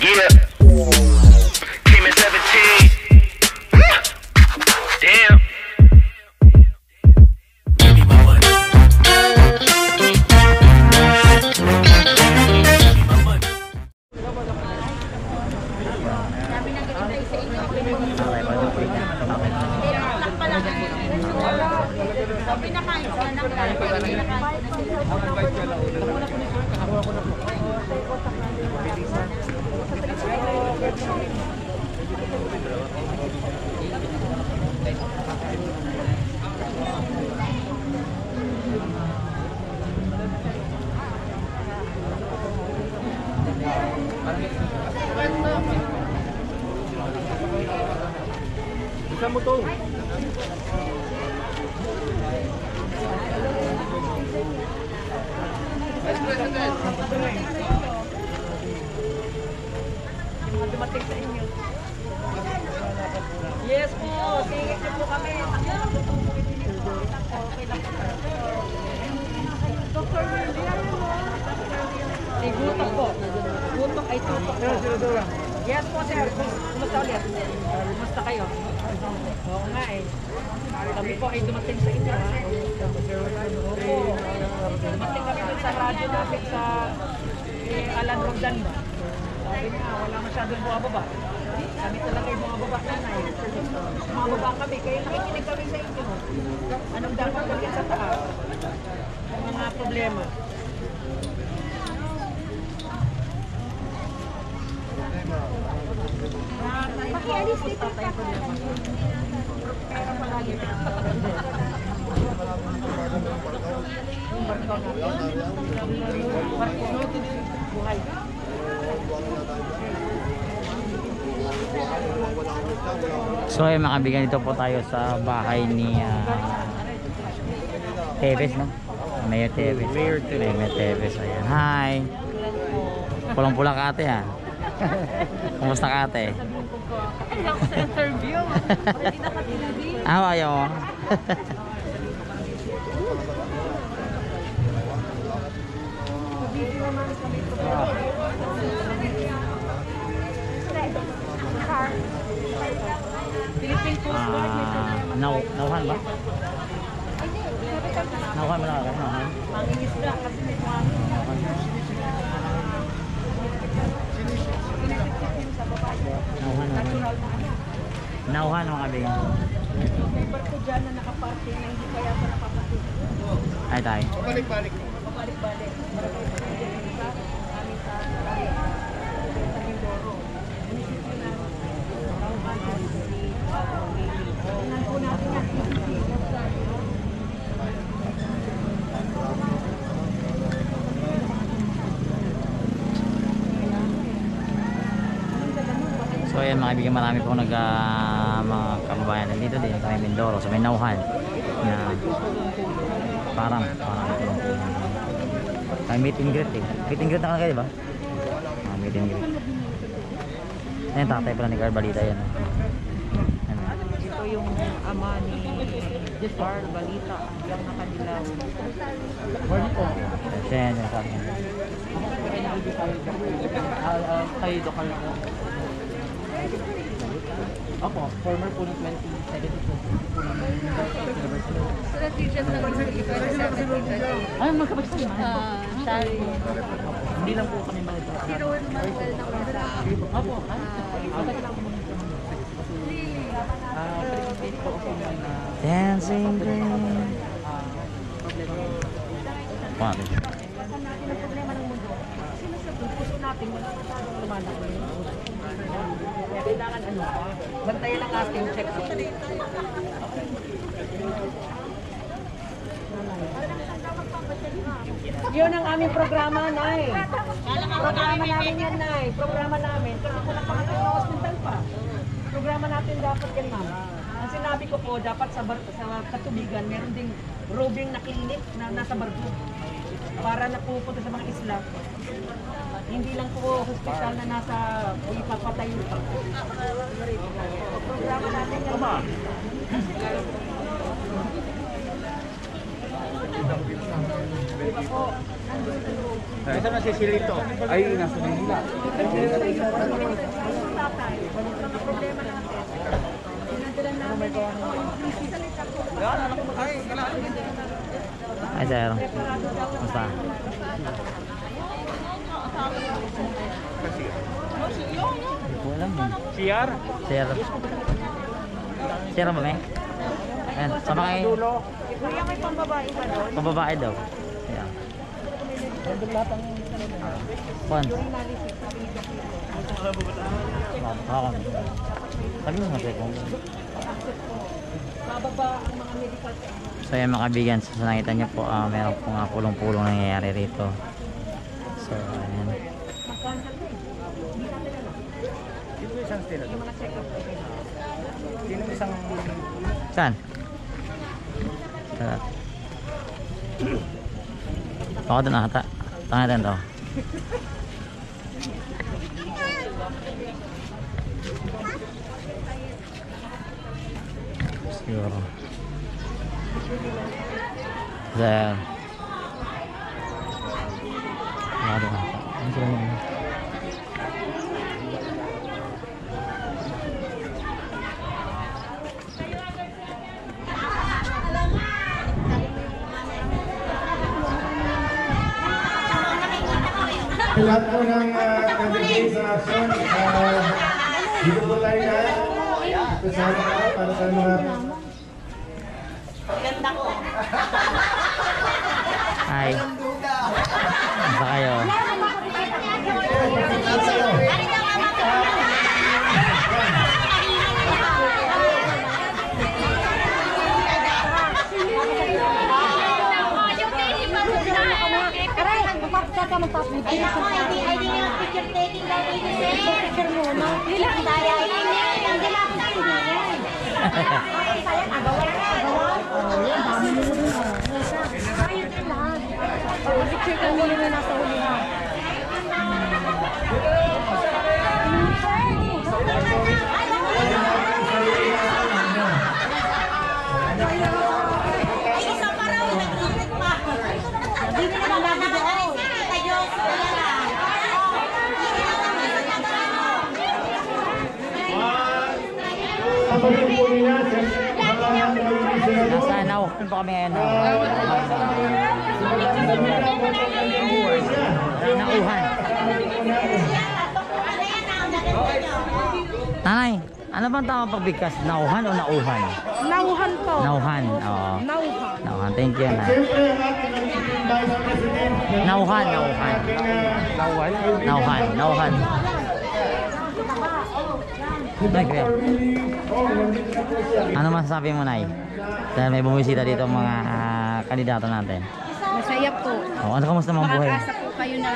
Yeah. Came at 17. Damn. Bisa mo to. Dumating sa inyo. Yes po, tingin niyo po kami. Okay lang po. Dr. Si Gutok po. Gutok ay tutok po. Yes po sir. Kumusta ulit? Kumusta kayo? Oo nga eh. Kami po ay dumating sa inyo ha. Opo. Dumating kami dun sa radyo namin sa Alan Rogdan ba? Sabi niya, wala masyadong bumababa. Kami talaga yung bumababa na eh. Bumababa kami, kaya nakikinig kami sa inyo. Anong dapat gawin sa taas? Ang mga problema. Pakialis dito tayo problema. Pera palagi. Yung barko natin. Barko buhay. So ay mga kaibigan, dito po tayo sa bahay ni Teves, no? Mayor Teves. Mayor Teves. Ayan. Hi. Pulang-pula ka ate ha. Kumusta ka ate? Ay, ako sa interview. Hindi nakatinabi. Ayaw mo. Philippine Coast Guard. Nauhan ba? Nauhan mo lang. Mangingisda kasi may kumangin. Nauhan mga kaibigan. May barko dyan na nakaparking na hindi kaya pa napapasin. Ay tayo. Balik-balik. Pabalik-balik. Maraming pagkakas sa amin sa Mindoro. Inisipin na tingnan po natin yan. So ayan mga kaibigan, marami po mga kababayan nandito din kami Mindoro. So may nauhan na parang may meet and greet eh. Meet and greet na kayo diba? Meet and greet. Ayan, tatay pala ni Carbalita yan. Ito yung ama ni Carl Balita hanggang na kanila. Ayan yung sabi niya. Kayo dokal na. Opo, former po ng 2017 po ng University. So that teaches na mag-17. Ay, magkabasta yun. Sorry. Hindi lang po kami mag-ito. Si Ron Manuel na wala. Opo, okay lang po muna sa mga. Pwede po ako na Dancing Green. problema. Paano? Kasan natin ang problema ng mundo. Sino sa puso natin wala masyadong lumalaki. Kaya kailangan bantayan ang ating check. Yun ang aming programa, Nay. Programa namin yan, Nay. Programa namin. Kasi kung napakatay na hospital pa. Programa natin dapat yan, ma'am. Ang sinabi ko po, dapat sa katubigan, meron ding roving na clinic na nasa barko. Para napupunta sa mga isla. Hindi lang po hospital na nasa ipapatayo pa. Programa natin yan. Ito na si Silito. Ay, nasa Manila. Ay, sir. Basta. Hindi ko alam eh. CR? Sir. Sir ba may? Ayan, sama kayo. Kuya, may pambabae ba doon? Pambabae daw. Ayan. Kuan. Ako. Sabi mo kasi kung... Bababa ang mga medical. So yan mga kaibigan, so nakita nyo po, meron po nga pulong-pulong nangyayari rito. So ayan. Sino isang stila? Sino isang... Saan? Saan? Ako doon ata. Tanga natin to. Siguro. There. Ako doon ata. Ano sila mo? Lahat po ng nabigay sa action, dito po tayo na kasama ka para sa mga... Hi. Basta kayo. Picture kami yung nasa huli ha. Ay, isa pa raw, nag-init pa. Hindi na naman tayo. Kapatid po nila, Nasa nauhan po kami ngayon. Nauhan. Nanay, ano bang tawag pagbigkas? Nauhan o nauhan? Nauhan po. Nauhan, oo. Nauhan. Nauhan, thank you na. siyempre ang ating nagiging Vice President. Nauhan, nauhan. Nauhan? Nauhan, nauhan. Nay, kuya. Ano masasabi mo, Nay? Dahil may bumisita dito mga kandidato natin. Masaya po. Oh, ano kamusta mga buhay? Makakasa po kayo na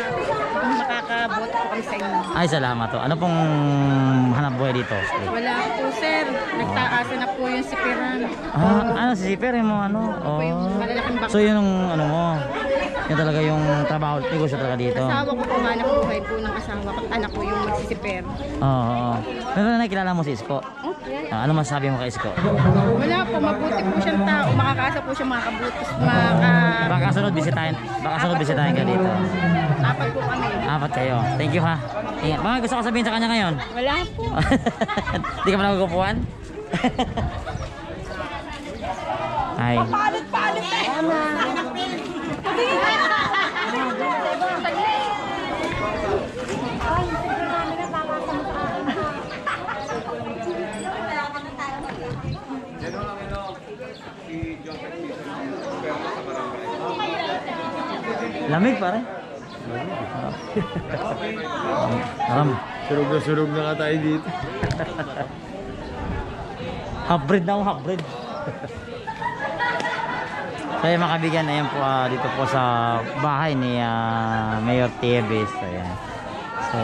makakaboto po kami sa inyo. Ay, salamat to. Ano pong hanap buhay dito? Wala po, sir. Nagtaasa na po yung sipiran. Ano si Siper yung mga ano? Po yung malalaking baka. So yun yung ano mo? Yun talaga yung trabaho, negosyo talaga dito. Asawa ko po, hanap buhay po ng asawa ko. Anak ko yung magsisiper. Oo. Pero nakikilala mo si Isko? Okay. Ano masasabi mo kay Isko? Wala po, mabuti po siyang tao. Makakasa po siya makabutos. Baka sunod bisitahin ka dito. Apat po kami. Apat kayo. Thank you ha. Ingat. Mga gusto ko sabihin sa kanya ngayon. Wala po. Di ka pa nagugupuan? Ay. Palit-palit eh. Lamig pare. Aram. Surug na surug na nga tayo dito. Hybrid na ako, hybrid. So yung mga kaibigan, ayan po dito po sa bahay ni Mayor Tevez. Ayan. So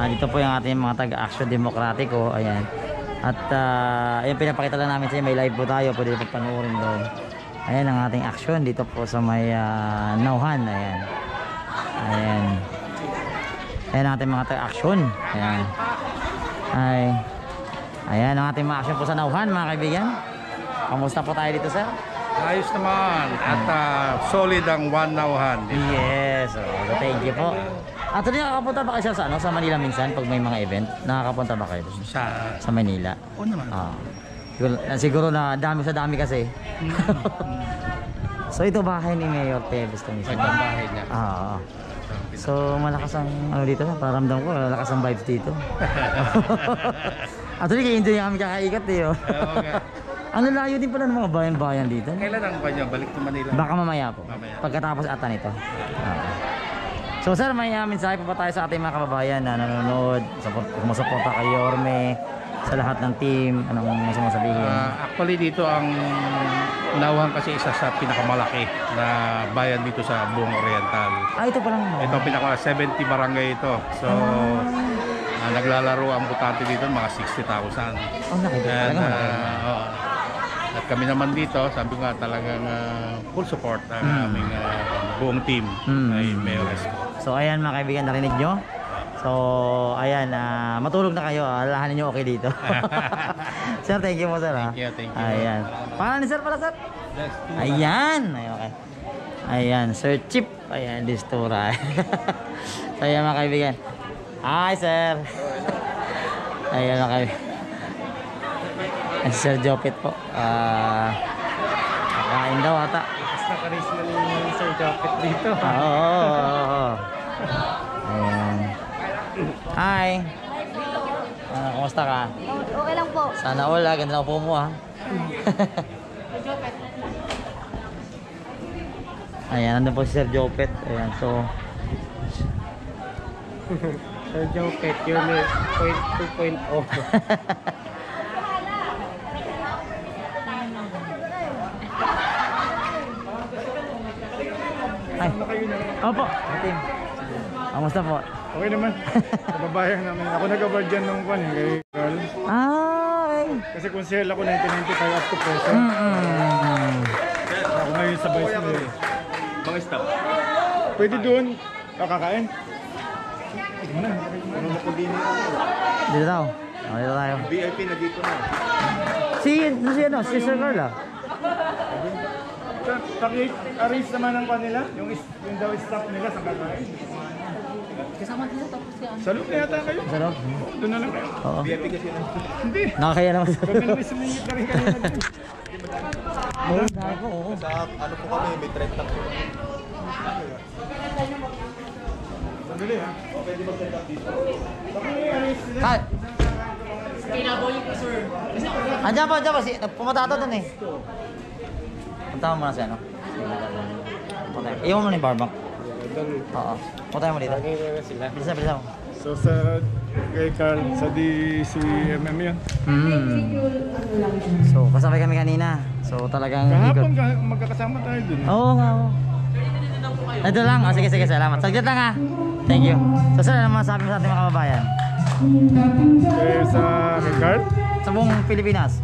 dito po yung ating mga taga-action demokratiko. Ayan. At ayan, pinapakita lang namin sa inyo, may live po tayo, pwede po panoorin doon. Ayan ang ating action dito po sa may Nauhan. Ayan. Ayan. Ayan ang ating mga taga-action. Ayan. Ayan ang ating mga action po sa Nauhan, mga kaibigan. Kamusta po tayo dito, sir? Ayos naman. At solid ang one nauhan. Yes. So, thank you po. At nakakapunta ba kayo sa, sa Manila minsan pag may mga event? Nakakapunta ba kayo sa Manila? Oo naman. Siguro na dami sa dami kasi. So ito bahay ni Mayor Teves ito mismo. Ito ang bahay niya. So malakas ang dito na, paramdam ko malakas ang vibes dito. Actually enjoy kami kakaikot eh. Ano layo din pala ng mga bayan-bayan dito. Kailan ang kanya balik to Manila? Baka mamaya po. Pagkatapos ata nito. So sir, may mensahe pa tayo sa ating mga kababayan na nanonood, sumusuporta kay Yorme, sa lahat ng team, anong gusto mo sabihin? Actually dito ang Nauhan kasi isa sa pinakamalaki na bayan dito sa buong Oriental. Ito pa lang. Ito pinaka 70 barangay ito. So naglalaro ang butante dito mga 60,000. At kami naman dito, sabi nga talagang full support ang aming buong team ay Mayor Isko. So ayan mga kaibigan, narinig nyo? So ayan, matulog na kayo, alahanin nyo okay dito. Sir, thank you po sir. Thank you. Ayan. Paano ni sir pala sir? Ayan. Okay. Ayan, Sir Chip. Ayan, Distura. So ayan mga kaibigan. Hi sir. Ayan mga kaibigan. Sir Jopet po. Kakain daw ata. Basta karisma ni Sir Jopet dito. Oo. Ayan. Hi. Kumusta ka? Okay lang po. Sana all, ganda na po mo ha. Ayan, nandun po si Sir Jopet. Ayan, so Sir Jopet, yun 2.0. Ay. Opo. Team. Kamusta po? Okay naman. Kababayan namin. Ako nag-award dyan nung kay Carl. Ay. Kasi konsehel ako 1995 up to present. Ako ngayon sa vice mayor. Mga staff. Pwede doon. Kakain. Sige mo na. Dito daw. Dito tayo. VIP na dito na. Si Sir Carl ah. Paki-arrange naman ang kanila. Yung daw staff nila sa kakain. Kasama dito tapos yan. Sa loob na yata kayo. Sa loob? Doon na lang kayo. Oo. VIP kasi na. Hindi. Nakakaya naman sa Huwag na naman sumingit na rin kanina dyan. Oo. Sa ano po kami, may 30 po. Sandali ha. Pwede mag-set up dito. Paki-arrange nila. Carl. Kinaboy ko sir. Andiyan pa. Pumatato dun eh. Punta mo muna siya, no? Iwan mo na yung barbank. Oo. Punta mo dito. Bilisan mo. So sa kay Carl, sa DCMM yun. So, kasabay kami kanina. So, talagang Kahapon magkakasama tayo dun. Oo nga. Ito lang. Sige. Salamat. Saglit lang ha. Thank you. So, sir, ano masasabi mo sa ating mga kababayan? Sa kay Carl? Sa buong Pilipinas.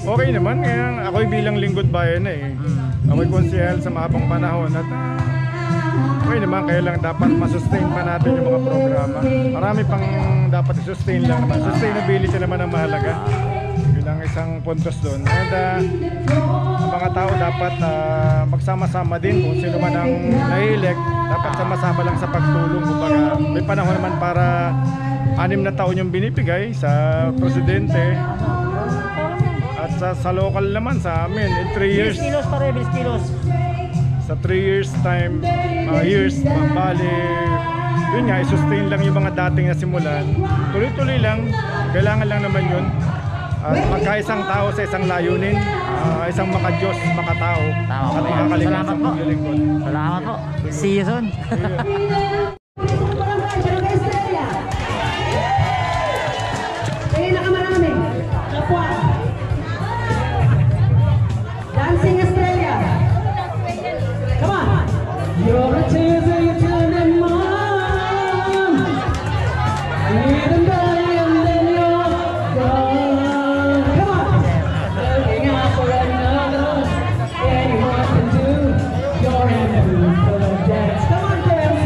Okay naman. Kaya ako'y bilang lingkod bayan na eh. Ako'y konsehal sa mahabang panahon at okay naman, kaya lang dapat masustain pa natin yung mga programa. Marami pang dapat i-sustain lang naman. Sustainability naman ang mahalaga. Yun ang isang puntos doon. And ang mga tao dapat magsama-sama din kung sino man ang nai-elect. Dapat sama-sama lang sa pagtulong. Kumbaga, may panahon naman para 6 na taon yung binibigay sa presidente. At sa local naman sa amin, in 3 years. Bilis kilos. Sa 3 years time, bali, yun nga, i-sustain lang yung mga dating nasimulan. Tuloy-tuloy lang, kailangan lang naman yun. At magkaisang tao sa isang layunin, isang makadiyos, makatao. Tama po at yan. makakalingan Salamat sa po. paglilingkod. Salamat po. See you soon. Pinakamarami. Kapwa. Dancing Estrella. Come on. You're a teaser, you turn them on. Even better, and then you're gone. Come on. Looking out for another. Anyone can do. You're in the mood for the dance. Come on, girls.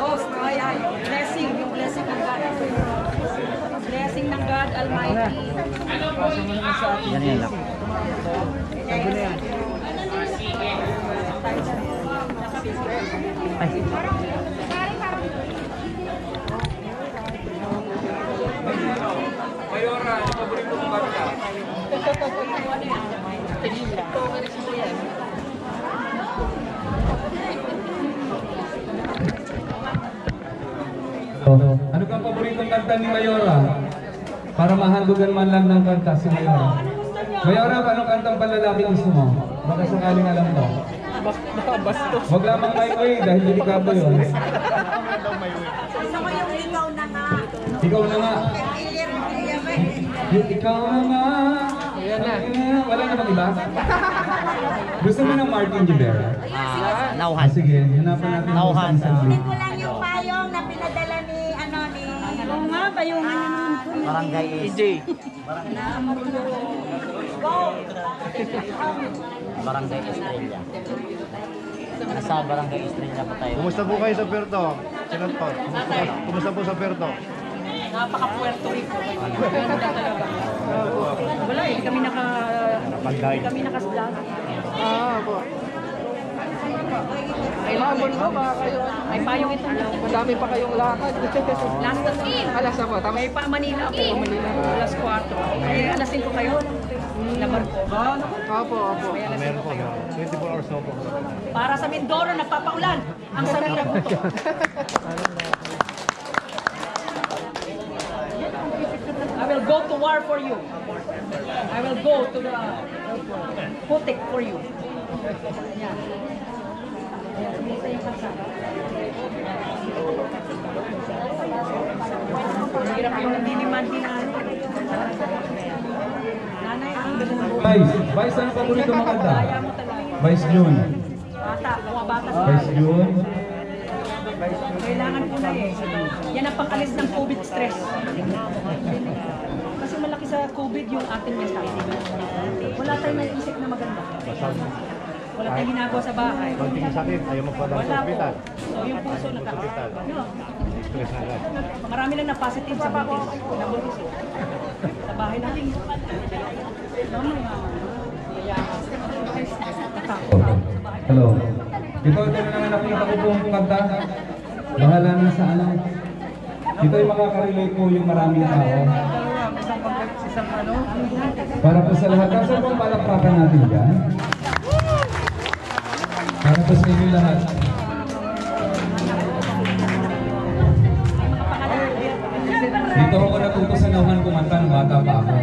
Host, blessing, yung blessing ng God. Blessing ng God Almighty. Yan yan lang. Ay. Mayora, ano paborito mong kanta? Ano kang paboritong kanta ni Mayora? Para mahandugan man lang ng kanta si Mayora. Mayora, anong kantang panlalaki gusto mo? Baka sakaling alam mo. Huwag lamang my way dahil delikado yun. Gusto ko yung ikaw na nga. Ikaw na nga. Ikaw na nga. Wala na bang iba? Gusto mo ng Martin Rivera? Nauhan. Sige, hanapan natin Nauhan. Kunin ko lang yung payong na pinadala ni, Oo nga, payungan naman ko. Barangay EJ. Barangay Estrella. Nasa Barangay Estrella pa tayo. Kumusta po kayo sa Puerto? Sinot po. Kumusta po sa Puerto? Napaka-Puerto Rico. Ganda talaga. Wala eh, kami naka-vlog. po. Kailangan mo ba kayo? May payong ito. Madami pa kayong lakad. Last na Alas na po. Tama. May pa Manila ako. Alas 4. Ay, alas 5 kayo. Labar ko. Opo, opo. Meron po. 24 hours na po. Para sa Mindoro, nagpapaulan. Ang Samira Buto. I will go to war for you. I will go to the Putik for you. Yan. Ito yung kalsada. Hirap yung nandiniman din na nanay, ang ganun mo. Vice, ano paborito mong kanta? Kaya mo talaga. Vice June. Bata, bumabata sa Vice June. kailangan ko na eh. Yan ang pang-alis ng COVID stress. Kasi malaki sa COVID yung ating mentality. Wala tayong naiisip na maganda. Wala tayong ginagawa sa bahay. Konting sakit, ayaw magpadang sa Wala po. ospital. So yung puso nakaka... No. Stress na agad. Marami lang na positive sa buntis. Nabuntis eh. Sa bahay natin. Hello. Ito na naman ako nakakupong kanta. Bahala na sa ano. Ito ay makaka-relate po yung maraming tao. Para po sa lahat. Kasi po palakpakan natin dyan. Para po sa inyo lahat. Dito ako natuto sa nauhan kumanta ng bata pa ako.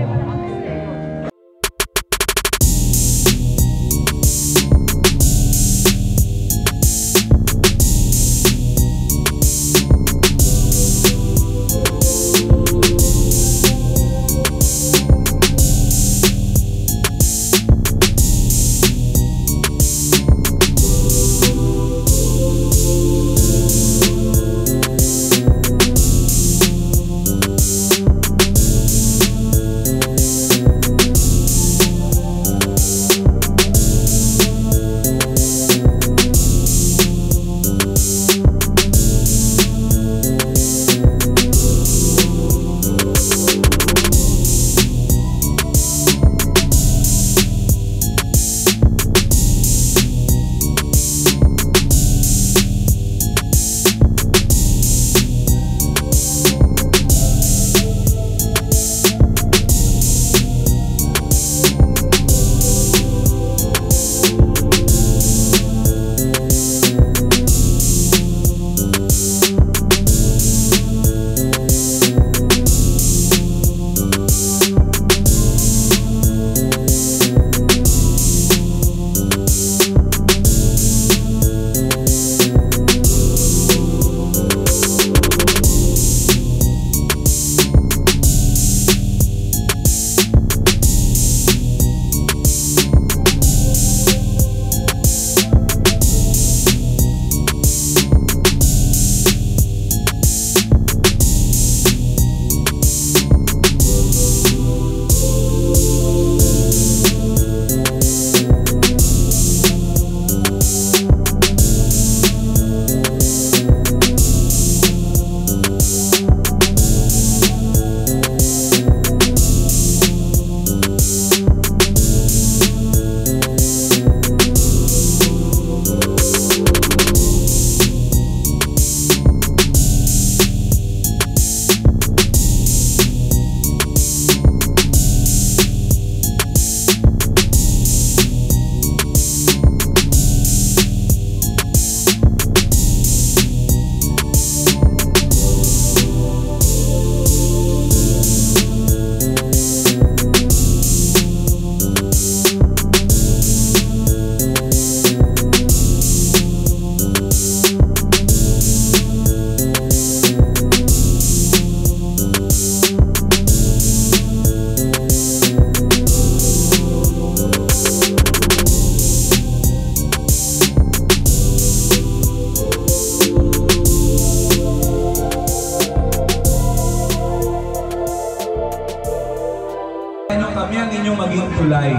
July.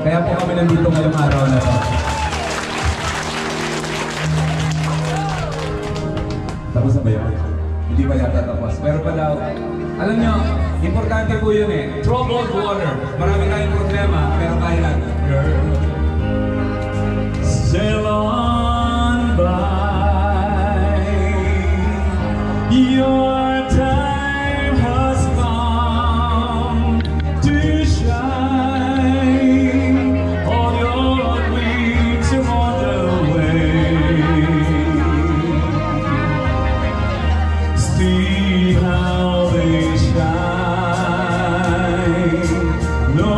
Kaya po kami nandito ngayong araw na to. Tapos na ba yun? Hindi pa yata tapos. Pero pa daw, alam nyo, importante po yun eh. Troubled water. Marami tayong problema, pero kaya natin. Sail on by. Your time has come to shine. All your wings are on the way. See how they shine. No,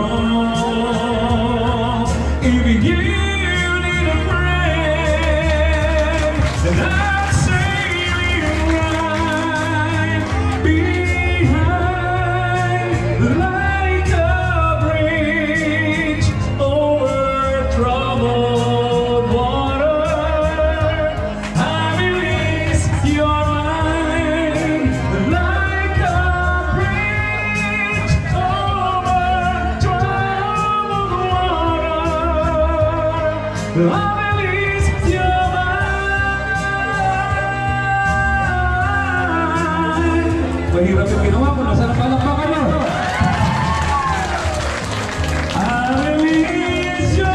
if you need a friend, then I'll sailing right behind, like a bridge over troubled water. I release your mind, like a bridge over troubled water. I release your mind. Mahirap yung ginawa ko, nasa napalakpakan nyo. I release your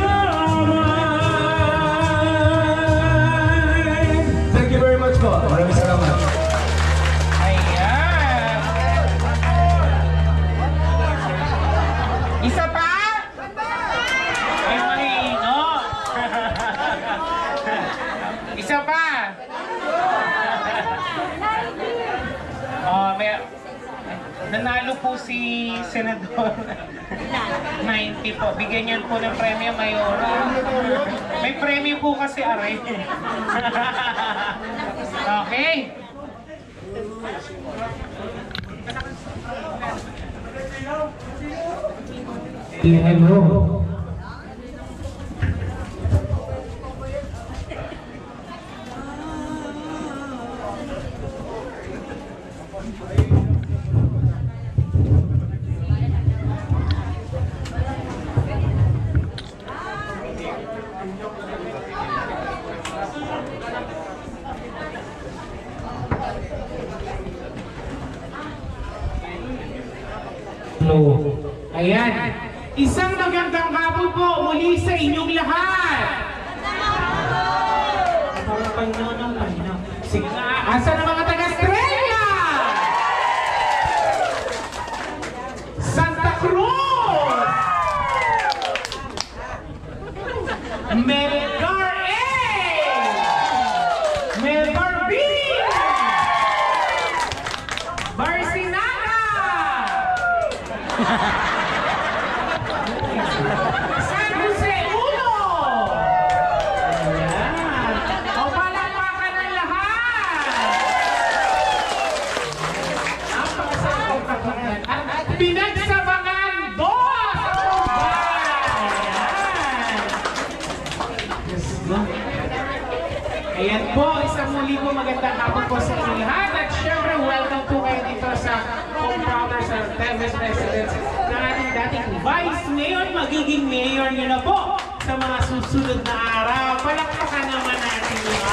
mind. Thank you very much po. Maraming salamat. Ayan. Isa pa? Ay, mahino. Isa pa? Oh, may nanalo po si Senador 90 po. Bigyan niyan po ng premyo Mayora. May premyo po kasi aray. Okay. Hello. Ayan. Isang magandang hapon po muli sa inyong lahat. Parang paino ng paino. Sige nga, asan ang mga taga-Estrella? Santa Cruz! Melgar A! Melgar B! Barcinaga! San Jose Uno! Ayan. O palakpakan ng lahat! At pinagsabangan boss! Ayan po, isang muli po magandang hapon po sa inyo lahat. At syempre, welcome po kayo dito sa Home Prouders sa Teves Residence ng ating dating Vice Mayor, magiging Mayor nyo na po sa mga susunod na araw. Palakpakan naman natin yun.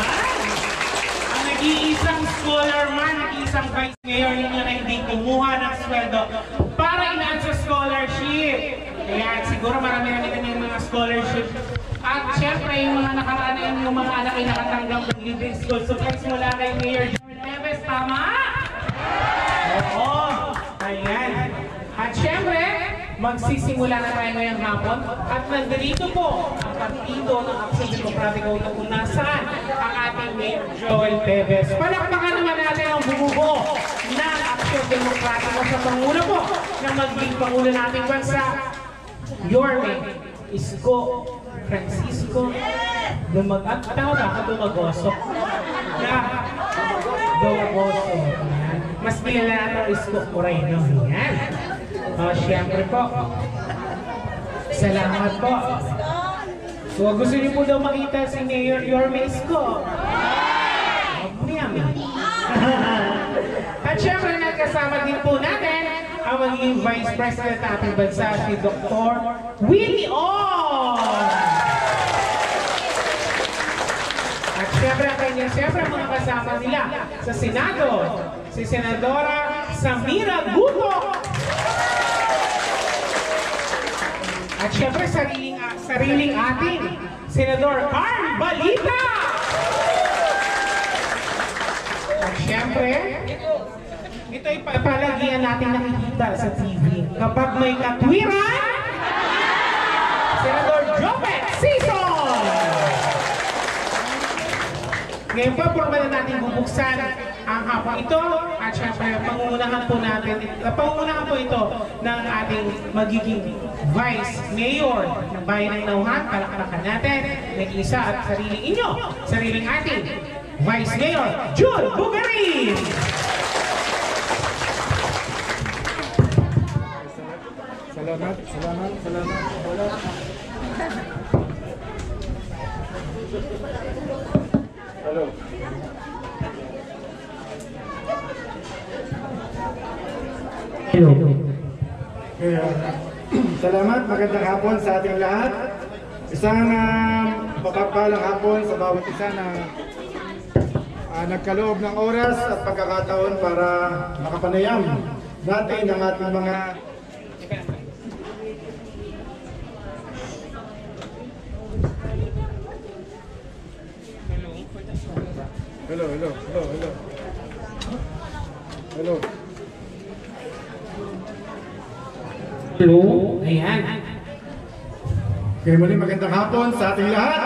Ang nag-iisang scholar man, nag-iisang Vice Mayor ninyo na hindi kumuha ng sweldo para inaan sa scholarship. Kaya siguro marami-rami na yung mga scholarship. At syempre, yung mga nakaraan na yung mga anak ay nakatanggap ng libreng school supplies mula kay Mayor George Teves, tama? Oo. Ayan. At syempre, magsisimula na tayo ngayong hapon at nandito po ang partido ng Action Democratic kung nasaan ang ating Mayor Joel Teves. Palakpakan naman natin ang bumubo ng Action Democratic sa Pangulo po ng magiging Pangulo nating bansa, Yorme Isko Francisco Dumagoso. Dumagoso. Mas kilala natin Isko Moreno. Yan. Siyempre po. Salamat po. So, gusto niyo po daw makita si Mayor Yorme Isko. At syempre, nagkasama din po natin ang magiging Vice President ng ating bansa, si Dr. Willie Ong! At siyempre mga kasama nila sa Senado, si Senadora Samira Guto. At siyempre sariling ating Senador Carl Balita. At siyempre, ito ay palagian natin nakikita sa TV. Kapag may katwiran, Senador Jopet Sison! Ngayon po, formal na natin bubuksan ang hapon ito at syempre pangungunahan po ito ng ating magiging Vice Mayor ng Bayan ng Nauhan. Palakpakan natin ng isa at sariling ating Vice Mayor, June Bugarin! Salamat. Hello. Kaya, salamat, magandang hapon sa ating lahat. Isang mapagpalang hapon sa bawat isa na nagkaloob ng oras at pagkakataon para makapanayam natin ang ating mga Hello. Ayan. Kaya muli magandang hapon sa ating lahat.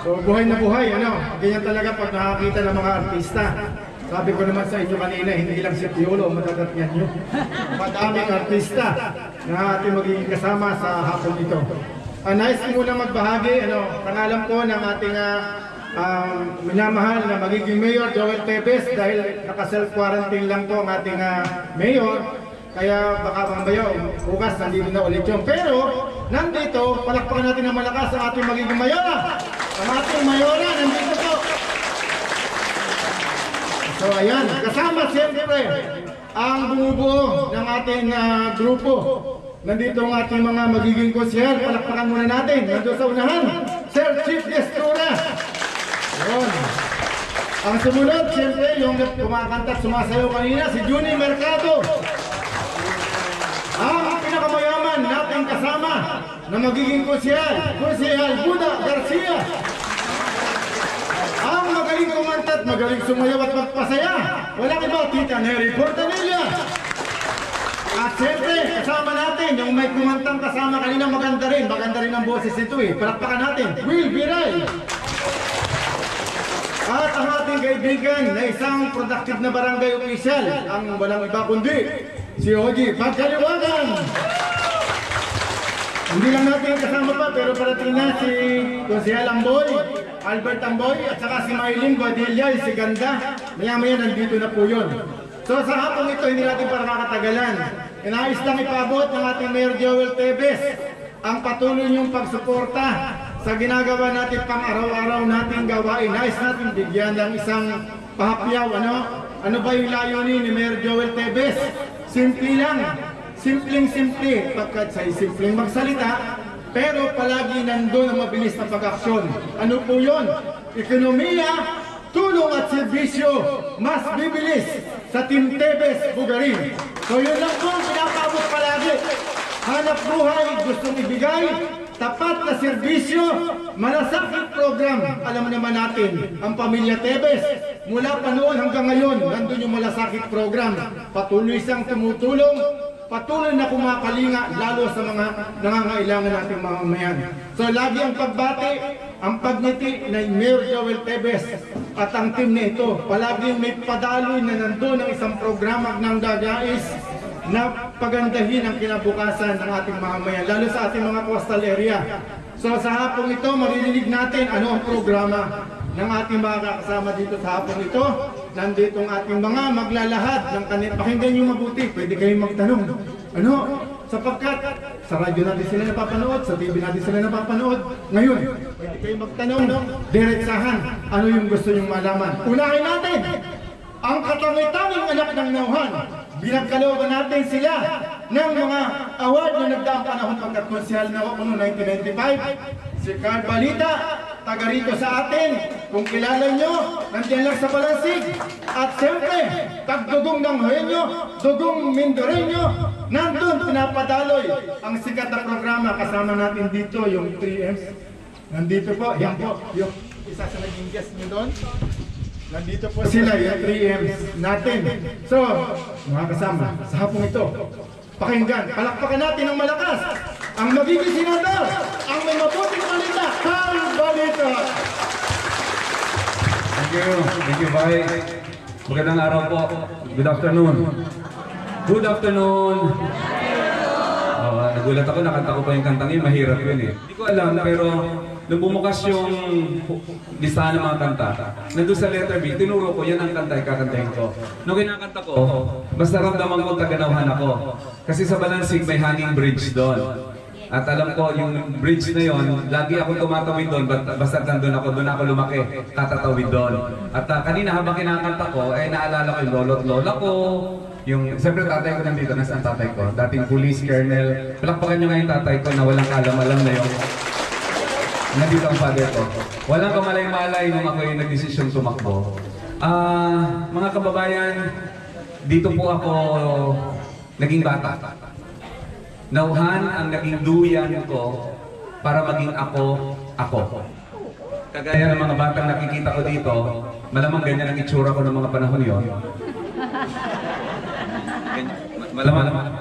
So buhay na buhay, ganyan talaga pag nakakita ng mga artista. Sabi ko naman sa inyo kanina, hindi lang si Piolo matatatyan nyo. Madaming artista na ating magiging kasama sa hapon ito. Nais ko muna magbahagi, pangalan po ng ating minamahal na magiging Mayor Joel Tevez dahil naka-self-quarantine lang po ang ating mayor. Kaya baka mamaya bukas nandito na ulit yun. Pero nandito, palakpakan natin ng malakas ang ating magiging mayora. Ang ating mayora nandito po. So ayan, kasama siyempre ang bumubuo ng ating grupo. Nandito ang ating mga magiging konsyel. Palakpakan muna natin. Nandito sa unahan, Sir Chief Gestura. Yun. Ang sumunod, siyempre, yung kumakanta at sumasayaw kanina, si Junie Mercado. Ang pinakamayaman nating kasama na magiging konsyel Buda Garcia. Ang magaling kumantat, magaling sumayaw at magpasaya. Walang iba, Tita Neri Portanilla. At siyempre, kasama natin, yung may kumantang kasama kanina, maganda rin ang boses ito Palakpakan natin, Will Biray. At ang ating kaibigan na isang productive na barangay official, ang walang iba kundi si Oji Pagkaliwagan. Hindi lang natin kasama pa, pero parating na si Konsehal Amboy, Albert Amboy, at saka si Maylin Guadilla, si Ganda. Maya-maya nandito na po yun. So sa hapong ito, hindi natin para makatagalan. Inais lang ipabot ng ating Mayor Joel Tevez ang patuloy niyong pagsuporta sa ginagawa natin pang araw-araw nating gawain. Nais natin bigyan ng isang pahapyaw. Ano ba yung layunin ni Mayor Joel Tevez? Simple lang. Simpleng-simple. Pagkat sa simpleng magsalita, pero palagi nandun ang mabilis na pag-aksyon. Ano po yun? Ekonomiya, tulong at serbisyo, mas bibilis sa Team Tevez Bugarin. So yun lang po ang pinapabot palagi. Hanap buhay, gustong ibigay, tapat na serbisyo, malasakit program. Alam naman natin, ang pamilya Tevez, mula pa noon hanggang ngayon, nandun yung malasakit program. Patuloy siyang tumutulong, patuloy na kumakalinga, lalo sa mga nangangailangan nating mga mamayan. So lagi ang pagbati, ang pagngiti ng Mayor Joel Tevez at ang team na ito, palagi may padaloy na nandun ang isang programa ng dagais na pagandahin ang kinabukasan ng ating mga mamayan, lalo sa ating mga coastal area. So sa hapong ito, maririnig natin ano ang programa ng ating mga kasama dito sa hapong ito. Nandito ang ating mga maglalahad ng kanil. Pakinggan nyo mabuti, pwede kayong magtanong. Sapagkat sa radyo natin sila napapanood, sa TV natin sila napapanood. Ngayon, pwede kayong magtanong, diretsahan, ano yung gusto nyong malaman. Unahin natin, ang katangitanging anak ng Nauhan, Binagkalooban natin sila ng mga award na nagdaang panahon pagkat konsyal na ako noong 1995. Si Carl Balita, taga rito sa atin. Kung kilala nyo, nandiyan lang sa Balansig. At siyempre, tagdugong ng Huenyo, dugong Mindoreño, nandun pinapadaloy ang sikat na programa. Kasama natin dito yung 3Ms. Nandito po, yan po, yung isa sa naging guest nyo doon. Nandito po sila, yung 3Ms natin. So, mga kasama, sa hapong ito, pakinggan, palakpakan natin ng malakas ang magiging senador, ang may mabuting balita, Carl Balita. Thank you, bye. Magandang araw po. Good afternoon. Good afternoon. Nagulat ako, nakanta ko pa yung kantang yun, mahirap yun eh. Hindi ko alam, pero nung bumukas yung listahan ng mga kanta, nandun sa letter B, tinuro ko, yan ang kanta, kakantahin ko. Nung kinakanta ko, basta ramdaman ko taganawhan ako. Kasi sa Balansig may hanging bridge doon. At alam ko, yung bridge na yon, lagi ako tumatawid doon, basta nandun ako, doon ako lumaki, katatawid doon. At kanina habang kinakanta ko, ay naalala ko yung lolo't lola ko, yung, siyempre tatay ko nandito, nasaan tatay ko? Dating police, colonel, palakpakan nyo nga yung tatay ko na walang alam-alam na yung nandito ang father ko. Walang kamalay-malay nung ako yung nag-desisyon tumakbo. Mga kababayan, dito po ako naging bata. Nauhan ang naging duyan ko para maging ako. Kagaya ng mga batang nakikita ko dito, malamang ganyan ang itsura ko ng mga panahon yon.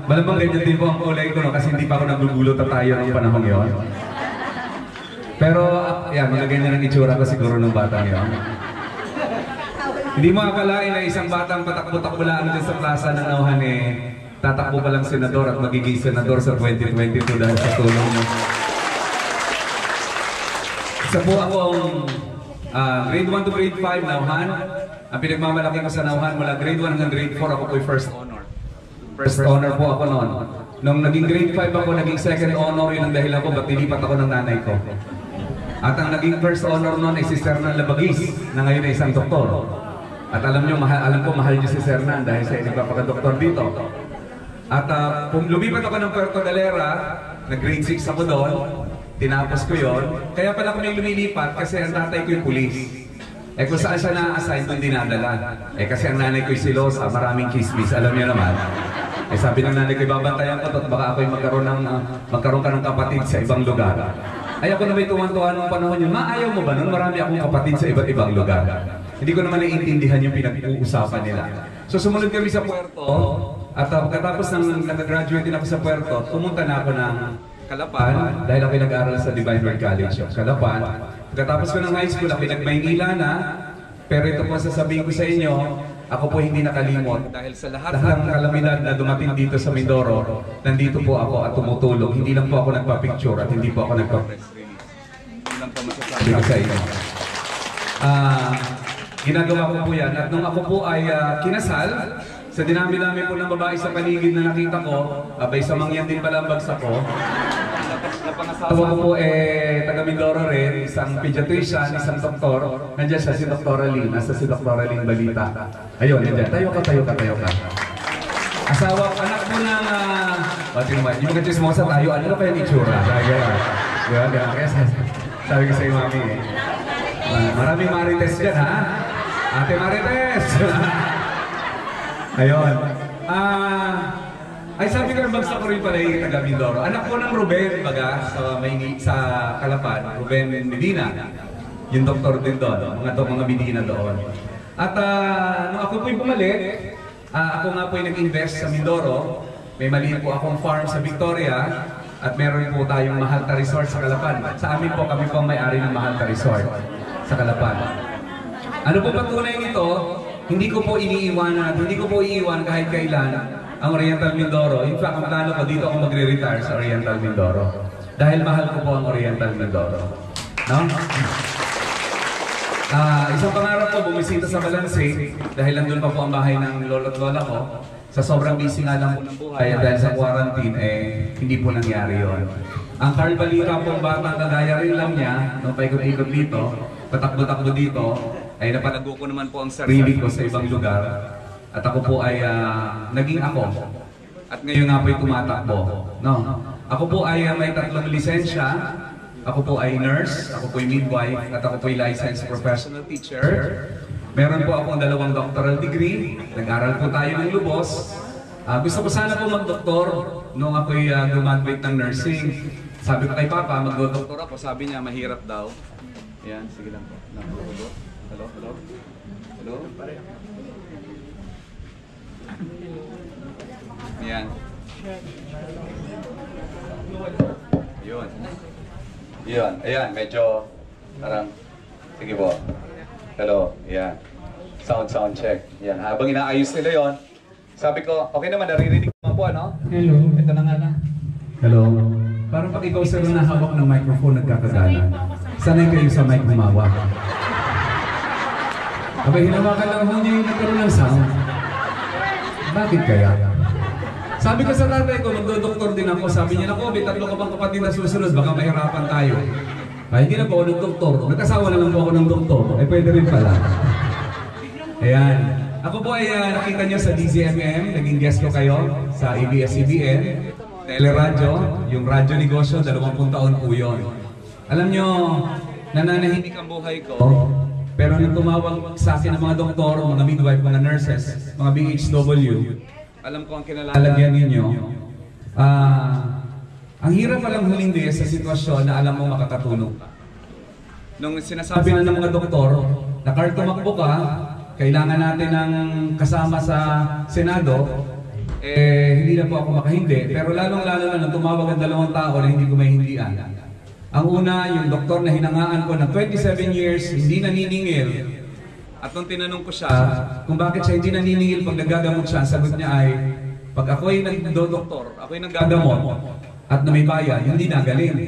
Malamang ganyan din po ang kulay ko no, kasi hindi pa ako nagbubulot at tayo ng panahon yon. Pero, yan, mga ganyan ang itsura ko siguro ng batang yon. Hindi mo akalain na isang batang patakbo-takbo lang din sa plaza ng Nauhan tatakbo pa lang senador at magiging senador sa 2022 dahil sa tulong mo. Isa po akong grade 1 to grade 5 Nauhan. Ang pinagmamalaki ko sa Nauhan mula grade 1 hanggang grade 4 ako po yung first honor. First honor po ako noon. Nung naging grade 5 ako, naging second honor, yun ang dahilan ko ba't nilipat ako ng nanay ko. At ang naging first honor noon ay si Sernan Labagis, na ngayon ay isang doktor. At alam ko mahal niyo si Sernan dahil siya ay nagpapakadoktor dito. At lumipat ako ng Puerto Galera, nag-grade 6 ako doon, tinapos ko yon. Kaya pala kami lumilipat kasi ang tatay ko yung pulis. Kung saan siya na-assign, doon dinadala. Kasi ang nanay ko yung silosa, maraming kismis, alam niyo naman. Sabi ng nanay ko, babantayan ko at baka ako'y magkaroon ka ng kapatid sa ibang lugar. Ay ako na may tuwan-tuwa nung panahon yun, maayaw mo ba nun? Marami akong kapatid sa iba't ibang lugar. Hindi ko naman naiintindihan yung pinag-uusapan nila. So sumunod kami sa Puerto, at pagkatapos nang nag-graduate din ako sa Puerto, pumunta na ako ng Calapan dahil ako nag-aaral sa Divine Word College of Calapan. Pagkatapos ko ng high school, ako nag-Maynila na, pero ito po sasabihin ko sa inyo, ako po hindi nakalimot dahil sa lahat ng kalamidad na dumating dito sa Mindoro, nandito po ako at tumutulong. Hindi lang po ako nagpa-picture at hindi po ako nagpa-press release. Hindi lang po masasabi ko sa inyo. Ginagawa ko po yan. At nung ako po ay kinasal, sa dinami-dami po ng babae sa paligid na nakita ko, abay sa mangyan din pala ang bagsak ko. Napangasawa ko po taga Mindoro rin, isang pediatrician, isang doktor. Nandiyan siya si Dr. Aline, nasa si Dr. Aline Balita. Ayun, nandiyan. Tayo ka. Asawa, anak mo ng... yung mga chismosa tayo, ano na kaya itsura? Kaya sabi ko sa'yo, mami maraming marites dyan, ha? Ate Marites! Ayun. Ay sabi ko, bagsak ko rin pala yung taga Mindoro. Anak ko ng Ruben, baga, sa Calapan, Ruben Medina. Yung doktor din doon, mga Medina doon. At nung ako po'y bumalik, ako nga po'y nag-invest sa Mindoro. May maliit po akong farm sa Victoria. At meron po tayong Mahalta Resort sa Calapan. Sa amin po, kami po may-ari ng Mahalta Resort sa Calapan. Ano po patunay nito? Hindi ko po iiwan kahit kailan ang Oriental Mindoro. In fact, ang plano ko dito ako magre-retire sa Oriental Mindoro. Dahil mahal ko po ang Oriental Mindoro. No? Isang pangarap ko, bumisita sa Balansig dahil nandun pa po ang bahay ng lolo't lola ko. Sa sobrang busy nga lang po ng buhay dahil sa quarantine, hindi po nangyari yon. Ang Carl Balita pong batang kagaya rin lang niya, nung paikot-ikot dito, patakbo-takbo dito, ay napalago ko naman po ang sarili ko sa ibang lugar. At ako po ay naging ako. At ngayon nga po ay tumatakbo. No? Ako po ay may 3 lisensya. Ako po ay nurse, ako po ay midwife, at ako po ay licensed professional teacher. Meron po akong 2 doctoral degree. Nag-aral po tayo ng lubos. Gusto ko sana po mag-doktor nung ako'y graduate ng nursing. Sabi ko kay Papa, mag-doktor ako. Sabi niya, mahirap daw. Ayan, sige lang po. Hello, hello. Hello? Ayan. Yun. Yun. Ayan, medyo parang, sige po. Hello. Ayan. Sound check. Ayan. Habang inaayos nila yon, sabi ko, okay naman, naririnig mo po, ano? Hello. Ito na nga na. Hello. Parang pag ikaw sir na hawak ng microphone, nagkakagana. Sanay kayo sa mic humawak. Okay, hinawakan lang ho niya yung nagkaroon ng sound. Bakit kaya? Sabi ko sa tatay ko, magdodoktor din ako. Sabi niya, naku, may 3 ka pang kapatid na susunod, baka mahirapan tayo. Ay, hindi na po ako nag-doktor. Nagkasawa na lang po ako ng doktor. Eh, pwede rin pala. Ayan. Ako po ay nakita niyo sa DZMM, naging guest ko kayo sa ABS-CBN, Teleradyo, yung radyo negosyo, 20 taon po yun. Alam niyo, nananahimik ang buhay ko, pero nung tumawag sa akin ng mga doktor, mga midwife, mga nurses, mga BHW, alam ko ang kinalalagyan ninyo. Ang hirap palang humindi sa sitwasyon na alam mo makakatulong. Nung sinasabi na ng mga doktor, na kahit tumakbo ka, kailangan natin ng kasama sa Senado, hindi na po ako makahindi. Pero lalong-lalo na nung tumawag ang 2 tao na hindi ko mahindian. Ang una, yung doktor na hinangaan ko na 27 years, hindi naniningil. At nung tinanong ko siya kung bakit siya hindi naniningil pag nagagamot siya, sagot niya ay, pag ako'y nagdo-doktor, ako'y nagagamot at na may bayan, hindi nagaling.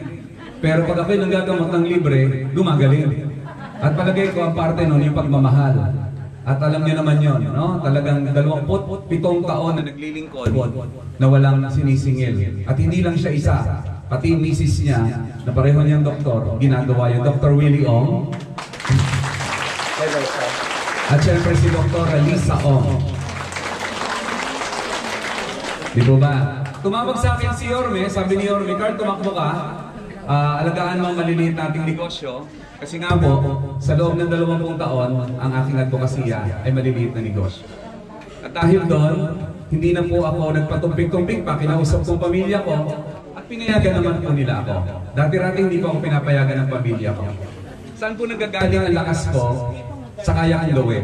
Pero pag ako'y nagagamot ng libre, gumagaling. At palagay ko ang parte nun yung pagmamahal. At alam niyo naman yon, no? Talagang 27 taon na naglilingkod na walang sinisingil. At hindi lang siya isa, pati yung misis niya, na pareho niyang doktor, ginagawa yun. Dr. Willie Ong. At syempre si Dr. Lisa Ong. Di ba ba? Tumawag sa akin si Yorme, sabi ni Yorme, Carl, tumakbo ka, alagaan mo ang maliliit nating negosyo. Kasi nga po, sa loob ng 20 taon, ang aking advokasya ay maliliit na negosyo. At dahil doon, hindi na po ako nagpatumpik-tumpik pa, kinausap kong pamilya ko, at pinayagan naman po nila ako. Dati-rati hindi po ako pinapayagan ng pamilya ko. Saan po nagagaling ang lakas ko? Sa kaya kong gawin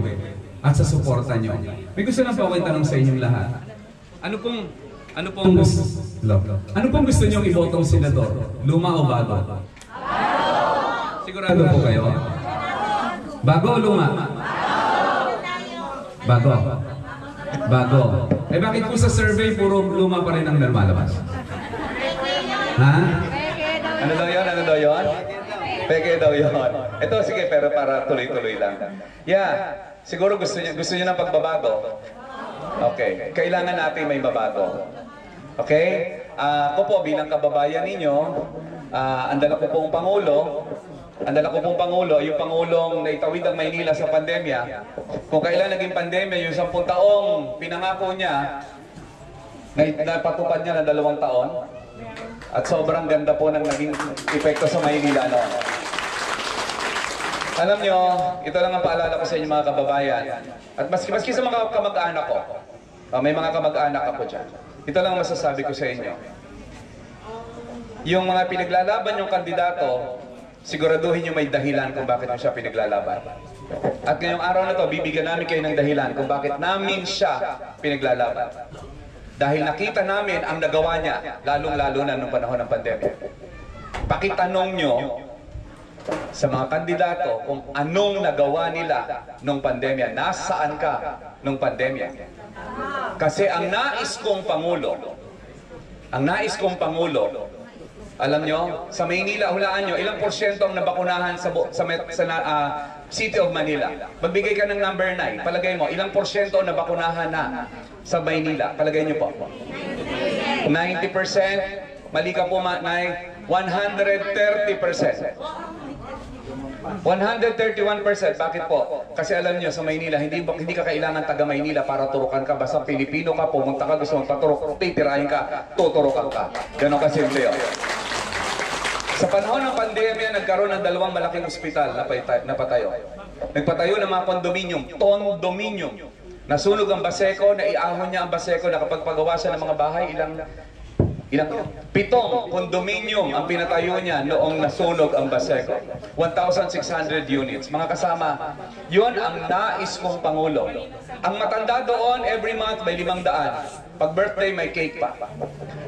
at sa suporta nyo. May gusto lang po ako itanong sa inyong lahat. Ano pong gusto nyong ibotong senador? Luma o bago? Sigurado po kayo? Bago o luma? Bago. Bago. Eh bakit po sa survey puro luma pa rin ang lumalabas? Ha? Ano daw yun? Ano daw yun? Peke daw yun. Ito sige, pero para tuloy-tuloy lang. Yeah, siguro gusto niyo ng pagbabago. Okay, kailangan natin may babago. Okay? Ako po bilang kababayan ninyo, ang dala ko pong Pangulo, yung Pangulong naitawid ang Maynila sa pandemya. Kung kailan naging pandemya, yung 10 taong pinangako niya, napatupad niya na 2 taon. At sobrang ganda po ng naging epekto sa Maynila. No? Alam nyo, ito lang ang paalala ko sa inyo mga kababayan. At maski sa mga kamag-anak ko, may mga kamag-anak ako dyan. Ito lang masasabi ko sa inyo. Yung mga pinaglalaban yung kandidato, siguraduhin nyo may dahilan kung bakit nyo siya pinaglalaban. At ngayong araw na to, bibigyan namin kayo ng dahilan kung bakit namin siya pinaglalaban. Dahil nakita namin ang nagawa niya, lalong-lalo na nung panahon ng pandemya. Pakitanong nyo sa mga kandidato kung anong nagawa nila nung pandemya. Nasaan ka nung pandemya? Kasi ang nais kong Pangulo, alam nyo, sa Maynila, hulaan nyo, ilang porsyento ang nabakunahan sa City of Manila? Magbigay ka ng number 9. Palagay mo, ilang porsyento ang nabakunahan na sa Maynila? Palagay nyo po. 90%? Mali ka po, 130%. 131%. Bakit po? Kasi alam nyo, sa Maynila, hindi ka kailangan taga Maynila para turukan ka. Basta Pilipino ka, pumunta ka, gusto mong paturok, titirahin ka, tuturukan ka. Ganon kasimple yun. Sa panahon ng pandemya, nagkaroon ng 2 malaking ospital na napatayo. Nagpatayo ng mga condominium. Nasunog ang Baseco, naiahon niya ang Baseco, nakapagpagawa siya ng mga bahay, ilang 7 condominium ang pinatayo niya noong nasunog ang Baseco. 1,600 units. Mga kasama, yun ang nais kong Pangulo. Ang matanda doon, every month may 500. Pag birthday, may cake pa.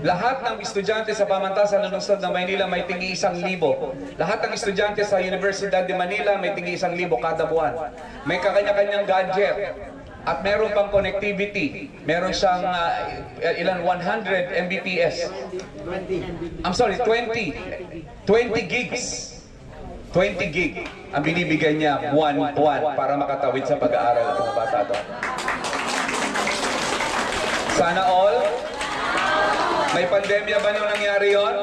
Lahat ng estudyante sa pamantasan ng lungsod ng Maynila may tinggi 1,000. Lahat ng estudyante sa Universidad de Manila may tinggi 1,000 kada buwan. May kakanya-kanyang gadget. At meron pang connectivity. Meron siyang 100 Mbps. 20 gigs. 20 gig ang binibigay niya buwan-buwan para makatawid sa pag-aaral ng mga bata doon. Sana all? May pandemya ba nung nangyari yon?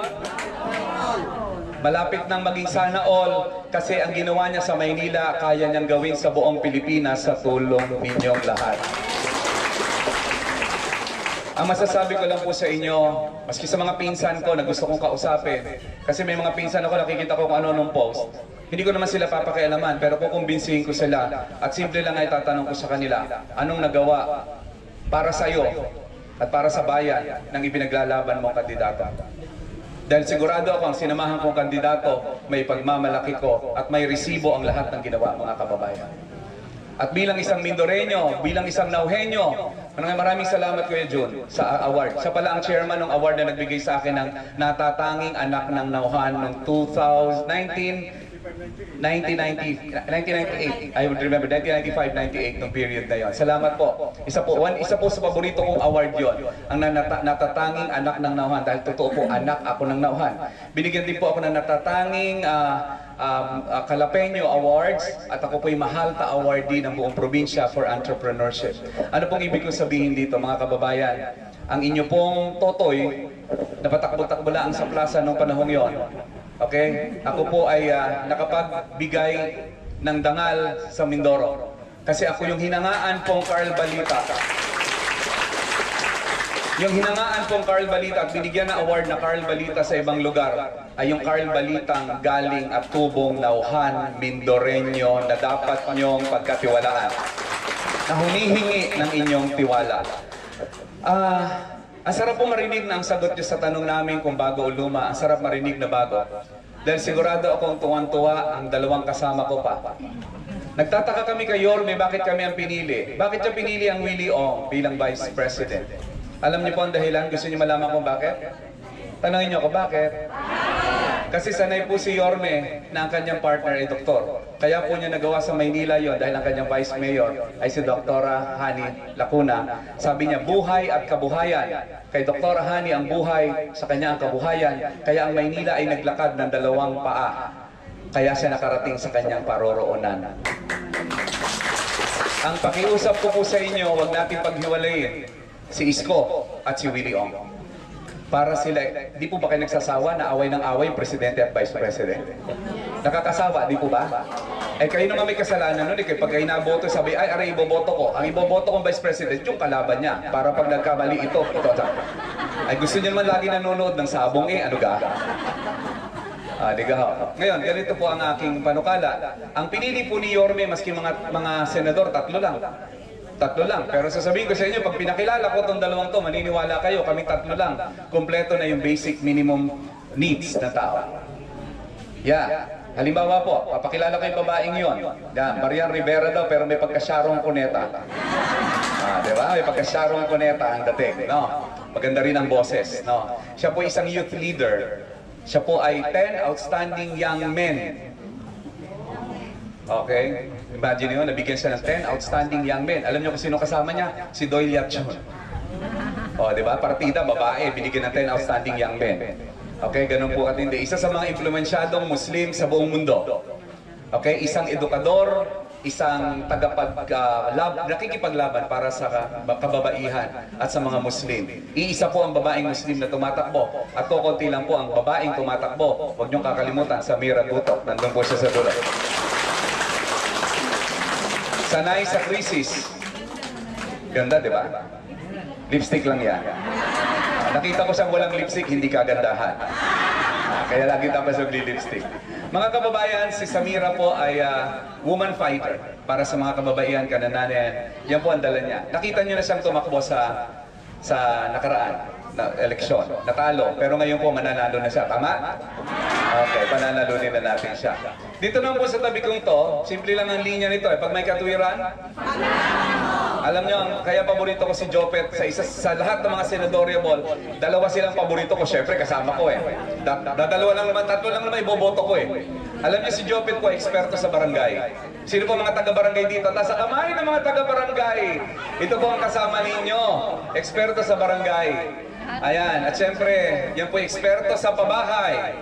Malapit nang maging sana all kasi ang ginawa niya sa Maynila, kaya niyang gawin sa buong Pilipinas sa tulong ninyong lahat. Ang masasabi ko lang po sa inyo, maski sa mga pinsan ko na gusto kong kausapin, kasi may mga pinsan ako nakikita ko kung ano nung post, hindi ko naman sila papakialaman, pero kukumbinsihin ko sila at simple lang ay tatanong ko sa kanila, anong nagawa para sa iyo at para sa bayan ng ipinaglalaban mong kandidato? Dahil sigurado ako ang sinamahan kong kandidato, may pagmamalaki ko at may resibo ang lahat ng ginawa mga kababayan. At bilang isang Mindoreño, bilang isang Nauhenyo, maraming salamat Kuya Jun sa award. Siya pala ang chairman ng award na nagbigay sa akin ng natatanging anak ng Nauhan noong 1998. I would remember, 1995-98 nung period na yon. Salamat po. Isa po sa paborito kong award yon, ang natatanging anak ng Nauhan. Dahil totoo po, anak ako ng Nauhan. Binigyan din po ako ng natatanging Calapeño Awards at ako po'y Mahalta Awardee ng buong probinsya for entrepreneurship. Ano pong ibig kong sabihin dito mga kababayan? Ang inyo pong totoy, napatakbo-takbo lang sa plaza nung panahong yon. Okay? Ako po ay nakapagbigay ng dangal sa Mindoro. Kasi ako yung hinangaan pong Carl Balita. Yung hinangaan pong Carl Balita at binigyan na award na Carl Balita sa ibang lugar ay yung Carl Balitang galing at tubong Nauhan, Mindoreño na dapat niyong pagkatiwalaan. Na humihingi ng inyong tiwala. Ang sarap po marinig na ang sagot niyo sa tanong namin kung bago o luma. Ang sarap marinig na bago. Dahil sigurado akong tuwan-tuwa ang 2 kasama ko pa. Nagtataka kami kay Yorme bakit kami ang pinili. Bakit niya pinili ang Willie Ong bilang Vice President? Alam niyo po ang dahilan? Gusto niyo malaman kung bakit? Tanungin niyo ako bakit? Kasi sanay po si Yorme na ang kanyang partner ay doktor. Kaya po niya nagawa sa Maynila yon dahil ang kanyang Vice Mayor ay si Dr. Hani Lacuna. Sabi niya, buhay at kabuhayan. Kay Dr. Hani ang buhay, sa kanya ang kabuhayan. Kaya ang Maynila ay naglakad ng 2 paa. Kaya siya nakarating sa kanyang paroroonan. Ang pakiusap ko po sa inyo, huwag natin paghiwalayin si Isko at si Willie Ong. Para sila, di po ba kayo nagsasawa na away ng away yung Presidente at Vice President? Nakakasawa, di po ba? Eh kayo naman may kasalanan nun, pag kayo naboto, sabi, ay aray, iboboto ko. Ang iboboto kong Vice President, yung kalaban niya. Para pag nagkamali ito. Ay gusto niyo naman lagi nanonood ng sabong ano ga? Di ka ho. Ngayon, ganito po ang aking panukala. Ang pinili po ni Yorme, maski mga senador, 3 lang. 3 lang. Pero sasabihin ko sa inyo, pag pinakilala ko itong 2 to, maniniwala kayo, kami 3 lang. Kompleto na yung basic minimum needs na tao. Halimbawa po, papakilala ko yung babaeng yon. Marian Rivera daw, pero may pagkasyarong kuneta. Diba? May pagkasyarong kuneta ang dating. No? Maganda rin ang boses. No? Siya po isang youth leader. Siya po ay 10 outstanding young men. Okay? Imagine nyo, nabigyan siya ng 10 outstanding young men. Alam nyo kung sino kasama niya? Si Doyle Yatchon. Diba? Partida, babae, binigyan ng 10 outstanding young men. Okay, ganun po katindi. Isa sa mga impluensyadong Muslim sa buong mundo. Okay, isang edukador, isang nakikipaglaban para sa kababaihan at sa mga Muslim. Iisa po ang babaeng Muslim na tumatakbo at kukunti lang po ang babaeng tumatakbo. Huwag niyong kakalimutan, Samira Gutok. Nandun po siya sa dulo. Sanay sa krisis. Ganda, di ba? Lipstick lang yan. Nakita ko siyang walang lipstick, hindi kagandahan. Kaya lagi tapos nagli-lipstick. Mga kababayan, si Samira po ay woman fighter. Para sa mga kababaihan, kanananin, yan po ang dala niya. Nakita niyo na siyang tumakbo sa nakaraan na eleksyon. Natalo. Pero ngayon po mananalo na siya. Tama? Okay, pananalunin na natin siya. Dito naman po sa tabi kong to, simple lang ang linya nito. Pag may katuwiran, alam nyo, kaya paborito ko si Jopet sa lahat ng mga senatorial, dalawa silang paborito ko. Syempre, kasama ko eh. Dalawa lang naman, tatlo lang naman iboboto ko eh. Alam niyo si Jopet ko, eksperto sa barangay. Sino po mga taga-barangay dito? Nasa kamay ng mga taga-barangay. Ito po ang kasama ninyo. Eksperto sa barangay. Ayan, at syempre, yan po eksperto sa pabahay.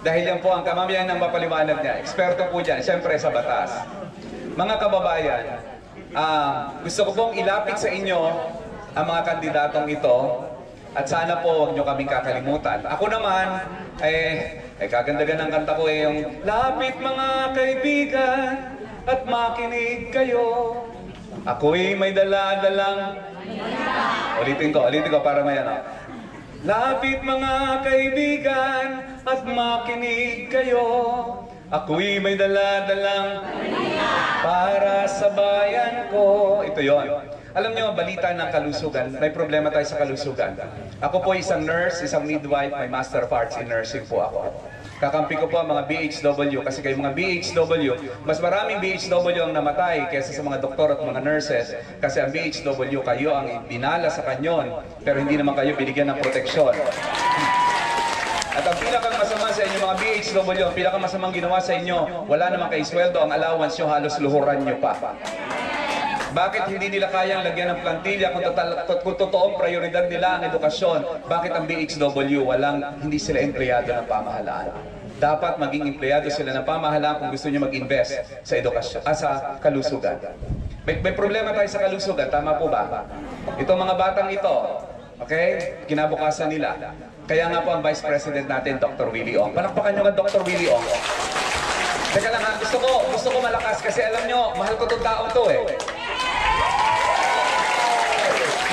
Dahil yan po ang kamamayan ng mapaliwanag niya. Eksperto po dyan, syempre sa batas. Mga kababayan, gusto ko pong ilapit sa inyo ang mga kandidatong ito. At sana po huwag nyo kaming kakalimutan. Ako naman, kagandagan ng kanta ko yung lapit mga kaibigan at makinig kayo. Ako'y may dala-dalang. Ulitin ko para may ano. Lapit mga kaibigan at makinig kayo. Ako'y may dala-dalang para sa bayan ko. Ito yon. Alam nyo, balita ng kalusugan, may problema tayo sa kalusugan. Ako po isang nurse, isang midwife, may Master of Arts in Nursing po ako. Kakampi ko po ang mga BHW kasi kayo mga BHW, mas maraming BHW ang namatay kaysa sa mga doktor at mga nurses kasi ang BHW kayo ang binala sa kanyon pero hindi naman kayo binigyan ng proteksyon. At ang pinakang masama sa inyo mga BHW, ang pinakang masamang ginawa sa inyo, wala naman kayo sweldo, ang allowance nyo halos luhuran nyo pa. Bakit hindi nila kayang lagyan ng plantilla kung totoong prioridad nila ang edukasyon? Bakit ang BHW hindi sila empleyado ng pamahalaan? Dapat maging empleyado sila ng pamahalaan kung gusto nyo mag-invest sa edukasyon, sa kalusugan. May problema tayo sa kalusugan, tama po ba? Itong mga batang ito, okay, kinabukasan nila. Kaya nga po ang Vice President natin, Dr. Willie Ong. Palakpakan nyo nga Dr. Willie Ong. Teka lang ha, gusto ko malakas kasi alam nyo, mahal ko itong taong to eh.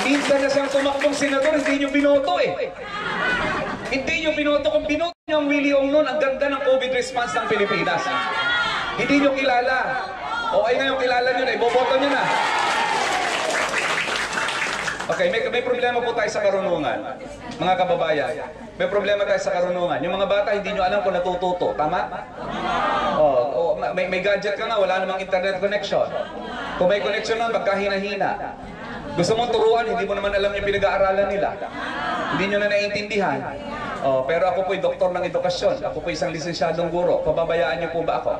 Minsan na siyang tumakbong senador, hindi nyo binoto eh. Hindi nyo binoto. Kung binoto nyo ang Willie Ong noon, ang ganda ng COVID response ng Pilipinas. Hindi nyo kilala. O ay ngayon kilala nyo na, iboboto nyo na. Okay, may problema po tayo sa karunungan. Mga kababayan, may problema tayo sa karunungan. Yung mga bata, hindi nyo alam kung natututo. Tama? May gadget ka nga, wala namang internet connection. Kung may connection na, magkahina-hina. Gusto mong turuan, hindi mo naman alam yung pinag-aaralan nila. Hindi nyo na naiintindihan. Pero ako po'y doktor ng edukasyon. Ako po'y isang lisensyadong guro. Pababayaan niyo po ba ako?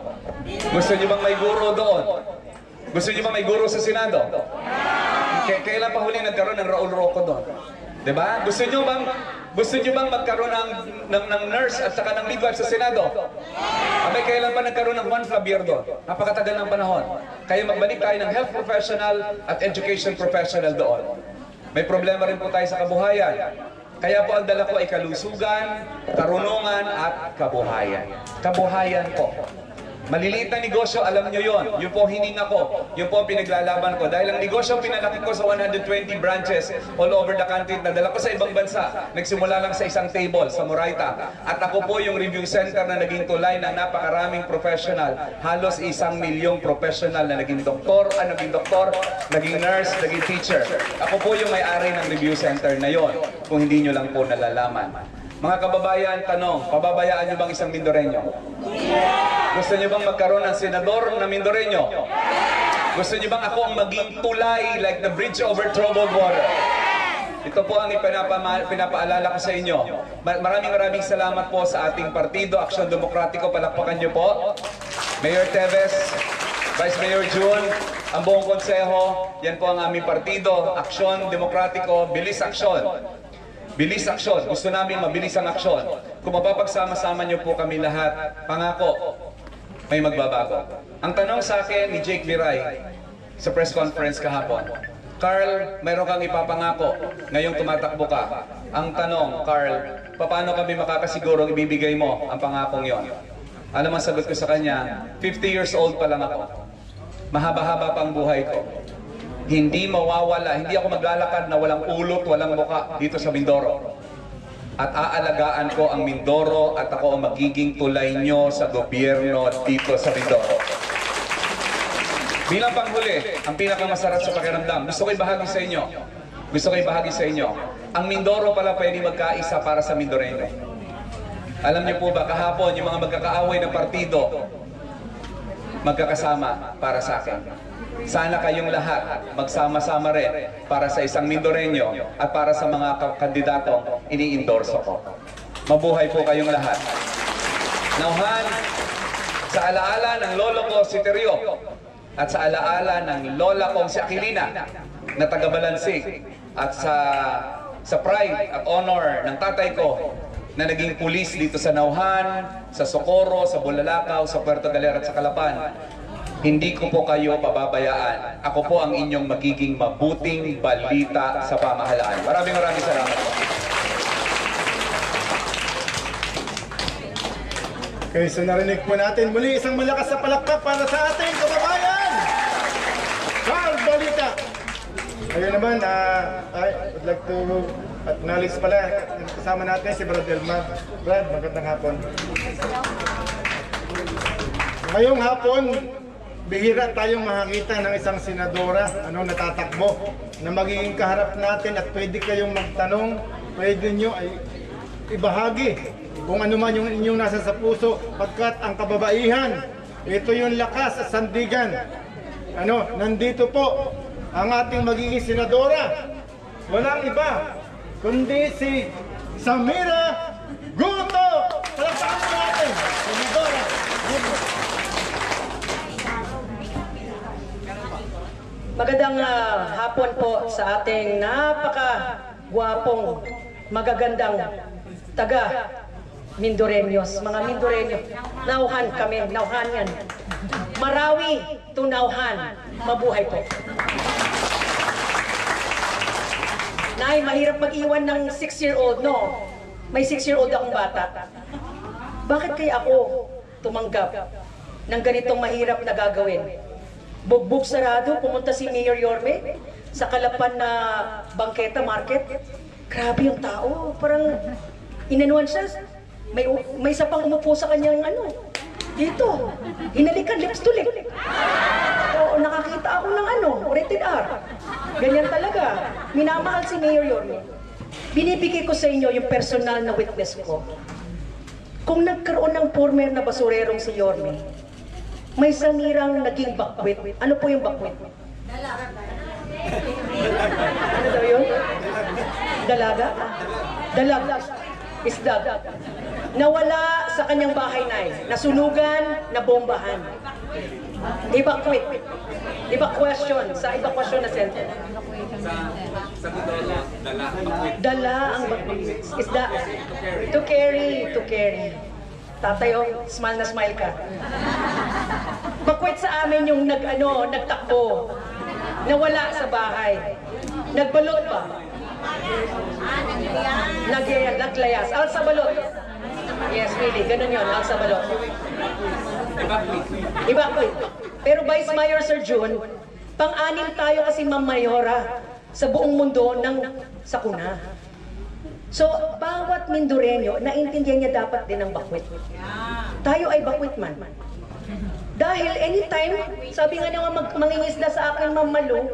Gusto niyo bang may guro doon? Gusto niyo bang may guro sa Senado? Kailan pa huli nagkaroon ng Raul Roco doon? Diba? Gusto niyo bang magkaroon ng nurse at saka ng midwife sa Senado? Abay, kailan pa nagkaroon ng Juan Flavier doon? Napakatagal ng panahon. Kaya magbalik tayo ng health professional at education professional doon. May problema rin po tayo sa kabuhayan. Kaya po ang dala ko ay kalusugan, karunungan at kabuhayan. Kabuhayan po. Maliliit na negosyo, alam nyo yon. Yun po ang hininga ko. Yun po ang pinaglalaban ko. Dahil ang negosyo ang pinalaki ko sa 120 branches all over the country. Nadala ko sa ibang bansa. Nagsimula lang sa isang table sa Moraita. At ako po yung review center na naging tulay ng napakaraming professional. Halos 1 milyong professional na naging doktor, naging nurse, naging teacher. Ako po yung may-ari ng review center na yon. Kung hindi nyo lang po nalalaman. Mga kababayan, tanong, pababayaan nyo bang isang Mindoreño? Gusto nyo bang magkaroon ng senador na Mindoreño? Gusto nyo bang ako ang maging tulay like the bridge over troubled water? Ito po ang pinapaalala ko sa inyo. Maraming salamat po sa ating partido, Aksyon Demokratiko. Palakpakan nyo po. Mayor Teves, Vice Mayor June, ang buong konseho, yan po ang aming partido, Aksyon Demokratiko, Bilis Aksyon. Bilis aksyon. Gusto namin mabilis ang aksyon. Kung mapapagsama-sama niyo po kami lahat, pangako, may magbabago. Ang tanong sa akin ni Jake Viray sa press conference kahapon, Carl, mayroon kang ipapangako ngayong tumatakbo ka. Ang tanong, Carl, paano kami makakasigurong ibibigay mo ang pangakong yon? Ano man sagot ko sa kanya? 50 years old pa lang ako. mahaba-haba pang buhay ko. Hindi mawawala, hindi ako maglalakad na walang ulot, walang muka dito sa Mindoro. At aalagaan ko ang Mindoro at ako ang magiging tulay nyo sa gobyerno dito sa Mindoro. Bilang panghuli, ang pinakamasarap sa pakiramdam, gusto ko ibahagi sa inyo. Ang Mindoro pala pwede magkaisa para sa Mindoreño. Alam niyo po ba, kahapon, yung mga magkakaaway ng partido, magkakasama para sa akin. Sana kayong lahat magsama-sama rin para sa isang Mindoreño at para sa mga kandidatong ini-endorso ko. Mabuhay po kayong lahat. Nauhan, sa alaala ng lolo ko si Terio at sa alaala ng lola kong si Aquilina na taga-Balansig at sa pride at honor ng tatay ko na naging pulis dito sa Nauhan, sa Socorro, sa Bulalakaw, sa Puerto Galera at sa Calapan. Hindi ko po kayo pababayaan. Ako po ang inyong magiging mabuting balita sa pamahalaan. Maraming salamat po. Okay, so narinig po natin muli isang malakas na palakpak para sa ating kababayan, Carl Balita. Ayun naman, I would like to acknowledge pala, kasama natin si Brad Elman. Brad, magandang hapon. Ngayong hapon, bihira tayong makakita ng isang senadora natatakbo na magiging kaharap natin at pwede kayong magtanong, pwede nyo ay ibahagi kung ano man yung inyong nasa sa puso, pagkat ang kababaihan, ito yung lakas at sandigan. Nandito po ang ating magiging senadora, walang iba kundi si Samira Guto. Palakpakan natin, senadora Guto. Magandang hapon po sa ating napaka-gwapong, magagandang taga Mindoreños, mga Mindoreño. Nauhan kami, Nauhan yan. Marawi to Nauhan. Mabuhay po. Nay, mahirap mag-iwan ng 6-year-old, no? May 6-year-old akong bata. Bakit kaya ako tumanggap ng ganitong mahirap na gagawin? Bugbog sarado, pumunta si Mayor Yorme sa Calapan na bangketa market. Grabe yung tao, parang inanuan siya. May isa pang umupo sa kanyang dito. Hinalikan, lips to lip. Oo, nakakita ako ng rated R. Ganyan talaga. Minamahal si Mayor Yorme. Binibigay ko sa inyo yung personal na witness ko. Kung nagkaroon ng former na basurerong si Yorme, may Samirang naging bakwit. Ano po yung bakwit? Ano daw yun? Dalaga? Dalaga. Isda. Nawala sa kanyang bahay, Nay. Nasunugan, nabombahan. Evacuate. Evacuation. Sa evacuation na center. Sa Mindoro, dala ang bakwit. Isda. To carry. Tatay, smile na smile ka. Bakwit sa amin yung nagtakbo. Nawala sa bahay. Nagbalot ba? Naglayas. Alsa balot. Yes, really. Ganun yun. Alsa balot. Evacuate. Pero Vice Mayor Sir June, pang-anim tayo kasi Ma'am Mayora sa buong mundo ng sakuna. So, bawat Mindoreño, naintindihan niya dapat din ang bakwit. Tayo ay bakwit man. Dahil anytime, sabi nga nga mangingisda sa akin, Ma'am Malu,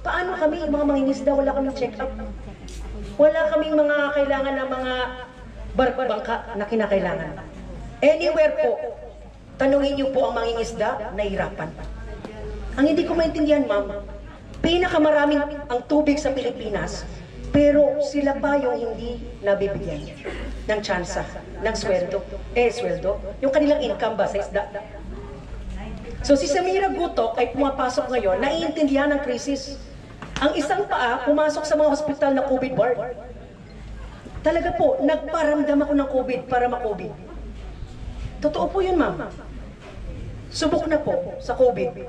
paano kami, mga mangingisda, wala kaming check-up. Wala kaming mga kailangan ng mga bangka na kinakailangan. Anywhere po, tanungin niyo po ang mangingisda, nahihirapan. Ang hindi ko maintindihan, Ma'am, pinakamaraming ang tubig sa Pilipinas, pero sila pa yung hindi nabibigyan ng tsansa, ng sweldo. Sweldo. Yung kanilang income ba sa isda. So si Samira Guto ay pumapasok ngayon, naiintindihan ng krisis. Ang isang paa, pumasok sa mga hospital na COVID ward. Talaga po, nagparamdam ako ng COVID para ma-COVID. Totoo po yun, Ma'am. Subok na po sa COVID.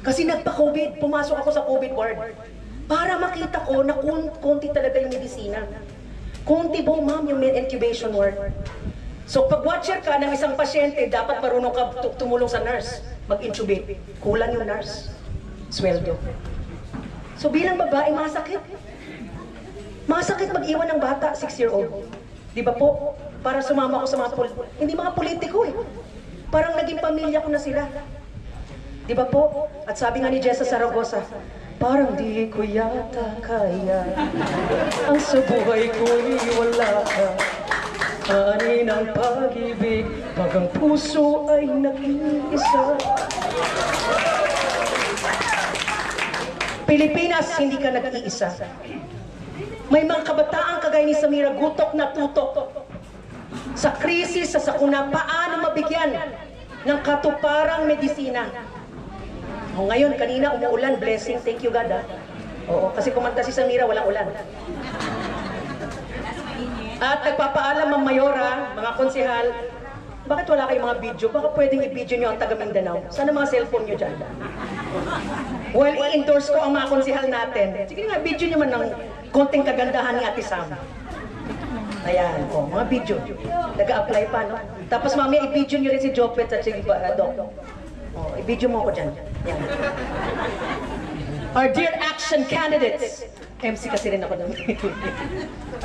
Kasi nagpa-COVID, pumasok ako sa COVID ward. Para makita ko na konti talaga yung medisina. Konti po, Ma'am, yung incubation ward. So pag watcher ka ng isang pasyente, dapat marunong ka tumulong sa nurse. mag-intubate. Kulang yung nurse. Sweldo. So bilang babae, masakit. Masakit mag-iwan ng bata, 6-year-old. Di ba po? Para sumama ko sa mga hindi mga politiko eh. Parang naging pamilya ko na sila. Di ba po? At sabi nga ni Jessa Saragosa, parang di ko yata kaya ang sa buhay ko'y wala ka. Ani ng pag-ibig pag ang puso ay nag-iisa. Pilipinas, hindi ka nag-iisa. May mga kabataan kagaya ni Samira Gutok na tutok sa krisis, sa sakuna, paano mabigyan ng katuparang medisina. O ngayon, kanina umuulan, blessing, thank you God. Oo, kasi kumanta si Samira, walang ulan. At nagpapaalam ang Mayora, mga konsehal, bakit wala kayong mga video? Baka pwedeng i-video nyo ang taga Mindanao. Sana mga cellphone nyo dyan. Well, i-endorse ko ang mga konsehal natin. Sige nga, video nyo man ng konting kagandahan ni Ate Sam. Ayan, oh, mga video. Nag-a-apply pa, no? Tapos mamaya i-video nyo rin si Jopet at si Doc. Oh, i-video mo ako dyan. Yan. Our dear action candidates. MC kasi rin ako doon.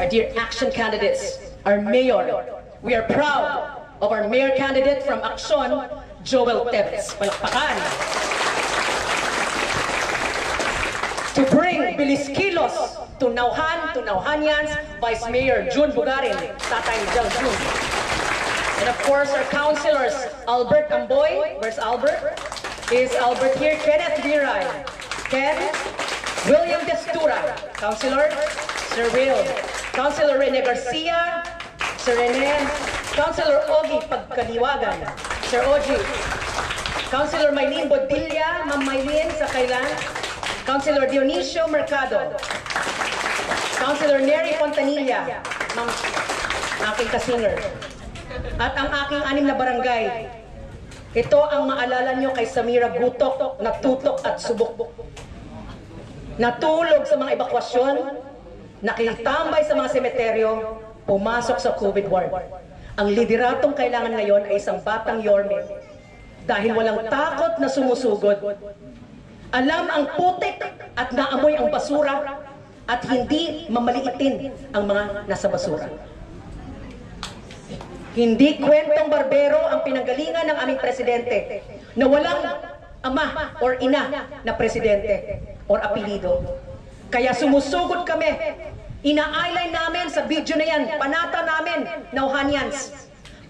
Our dear action candidates, our mayor. We are proud of our mayor candidate from Action, Joel Teves. Palakpakan. To bring Bilis Kilos to Nauhan, to Nauhanians, Vice Mayor June Bugarin, Tatay Del June. And of course, our councilors, Albert Amboy. Where's Albert? Is Albert here? Kenneth Viray. Ken, William Destura. Councilor, Sir Will. Councilor Rene Garcia, Sir Rene. Councilor Ogie Pagkaliwagan, Sir Ogie. Councilor Maylene Bodilla, Ma'am Maylene sa kailan. Councilor Dionisio Mercado. Councilor Neri Fontanilla, Ma'am, aking kasinger. At ang aking 6 na barangay. Ito ang maalala nyo kay Samira Gutok, natutok at subok. Natulog sa mga evakuasyon, nakitambay sa mga semeteryo, pumasok sa COVID ward. Ang lideratong kailangan ngayon ay isang batang Yorme. Dahil walang takot na sumusugod. Alam ang putik at naamoy ang basura at hindi mamaliitin ang mga nasa basura. Hindi kwentong barbero ang pinanggalingan ng aming presidente na walang ama or ina na presidente or apelido. Kaya sumusugod kami. Ina-eyeline namin sa video na yan, panata namin, Nauhanians.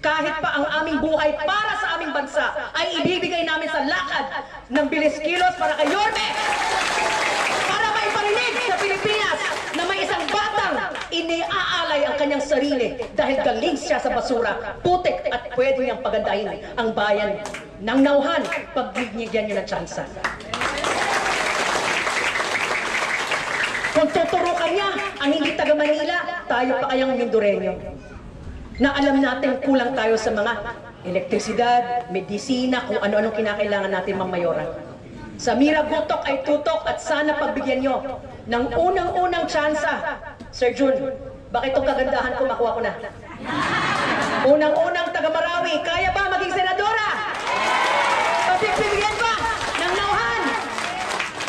Kahit pa ang aming buhay para sa aming bansa ay ibibigay namin sa lakad ng Bilis Kilos para kay Yorme. Para may parinig sa Pilipinas na may isang batang iniaalay ang kanyang sarili dahil galing siya sa basura, putik at pwede niyang pagandahin ang bayan ng Nauhan pag binigyan niyo ng tsansa. Kung tuturukan niya ang hindi taga Manila, tayo pa kayang Mindoreño. Na alam natin kulang tayo sa mga elektrisidad, medisina, kung ano-anong kinakailangan natin, Ma'am Mayora. Samira Gutok ay tutok at sana pagbigyan nyo ng unang-unang tsansa. Sir Jun, bakit itong kagandahan ko makuha ko na? Unang-unang taga Marawi, kaya ba maging senadora? Pagbibigyan ba ng Nauhan?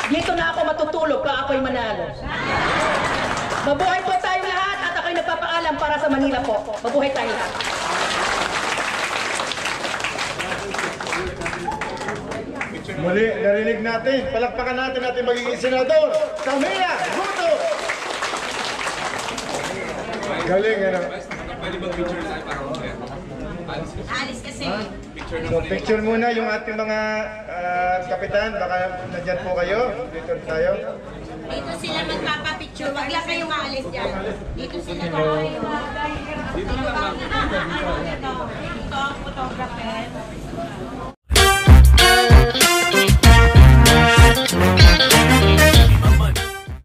Dito na ako matutulog pa ako'y manalo. Mabuhay po tayong lahat at ako'y nagpapaalam para sa Manila po. Mabuhay tayong lahat. Muli, narinig natin. Palakpakan natin natin magiging senador. Samira Gutok! Galing, ano? Pwede bang picture na tayo para umaya? Alis kasi. So, picture muna yung ating mga kapitan. Baka nandyan po kayo. Dito tayo. Dito sila magpapapicture. Wag lang kayong aalis dyan. Dito sila tayo. Dito lang. Ito ang photographer.